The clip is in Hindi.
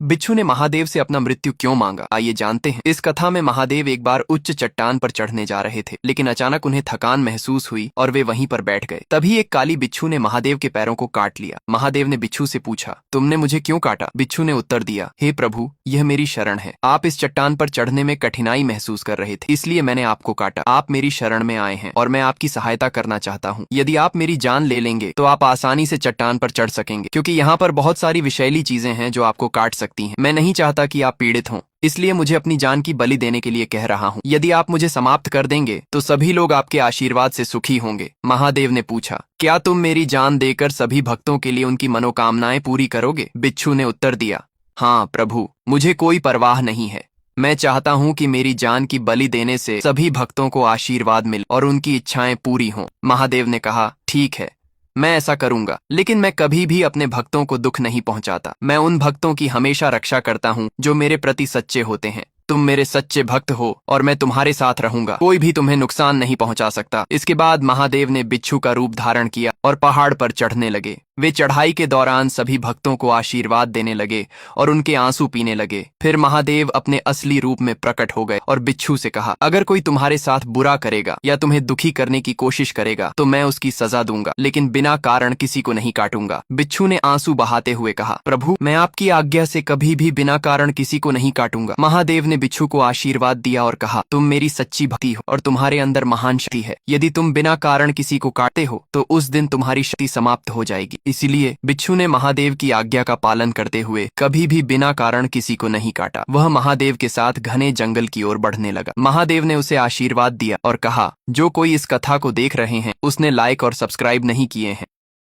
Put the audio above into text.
बिच्छू ने महादेव से अपना मृत्यु क्यों मांगा, आइए जानते हैं। इस कथा में महादेव एक बार उच्च चट्टान पर चढ़ने जा रहे थे, लेकिन अचानक उन्हें थकान महसूस हुई और वे वहीं पर बैठ गए। तभी एक काली बिच्छू ने महादेव के पैरों को काट लिया। महादेव ने बिच्छू से पूछा, तुमने मुझे क्यों काटा? बिच्छू ने उत्तर दिया, हे प्रभु, यह मेरी शरण है। आप इस चट्टान पर चढ़ने में कठिनाई महसूस कर रहे थे, इसलिए मैंने आपको काटा। आप मेरी शरण में आए हैं और मैं आपकी सहायता करना चाहता हूँ। यदि आप मेरी जान ले लेंगे तो आप आसानी से चट्टान पर चढ़ सकेंगे, क्योंकि यहाँ पर बहुत सारी विषैली चीजें हैं जो आपको काट सकती हैं। मैं नहीं चाहता कि आप पीड़ित हों, इसलिए मुझे अपनी जान की बलि देने के लिए कह रहा हूँ। यदि आप मुझे समाप्त कर देंगे तो सभी लोग आपके आशीर्वाद से सुखी होंगे। महादेव ने पूछा, क्या तुम मेरी जान देकर सभी भक्तों के लिए उनकी मनोकामनाएं पूरी करोगे? बिच्छू ने उत्तर दिया, हाँ प्रभु, मुझे कोई परवाह नहीं है। मैं चाहता हूँ कि मेरी जान की बलि देने से सभी भक्तों को आशीर्वाद मिले और उनकी इच्छाएं पूरी हों। महादेव ने कहा, ठीक है, मैं ऐसा करूंगा, लेकिन मैं कभी भी अपने भक्तों को दुख नहीं पहुंचाता। मैं उन भक्तों की हमेशा रक्षा करता हूं जो मेरे प्रति सच्चे होते हैं। तुम मेरे सच्चे भक्त हो और मैं तुम्हारे साथ रहूंगा। कोई भी तुम्हें नुकसान नहीं पहुंचा सकता। इसके बाद महादेव ने बिच्छू का रूप धारण किया और पहाड़ पर चढ़ने लगे। वे चढ़ाई के दौरान सभी भक्तों को आशीर्वाद देने लगे और उनके आंसू पीने लगे। फिर महादेव अपने असली रूप में प्रकट हो गए और बिच्छू से कहा, अगर कोई तुम्हारे साथ बुरा करेगा या तुम्हें दुखी करने की कोशिश करेगा तो मैं उसकी सजा दूंगा, लेकिन बिना कारण किसी को नहीं काटूंगा। बिच्छू ने आंसू बहाते हुए कहा, प्रभु, मैं आपकी आज्ञा से कभी भी बिना कारण किसी को नहीं काटूंगा। महादेव ने बिच्छू को आशीर्वाद दिया और कहा, तुम मेरी सच्ची भक्ति हो और तुम्हारे अंदर महान शक्ति है। यदि तुम बिना कारण किसी को काटते हो तो उस दिन तुम्हारी शक्ति समाप्त हो जाएगी। इसीलिए बिच्छू ने महादेव की आज्ञा का पालन करते हुए कभी भी बिना कारण किसी को नहीं काटा। वह महादेव के साथ घने जंगल की ओर बढ़ने लगा। महादेव ने उसे आशीर्वाद दिया और कहा, जो कोई इस कथा को देख रहे हैं उसने लाइक और सब्सक्राइब नहीं किए हैं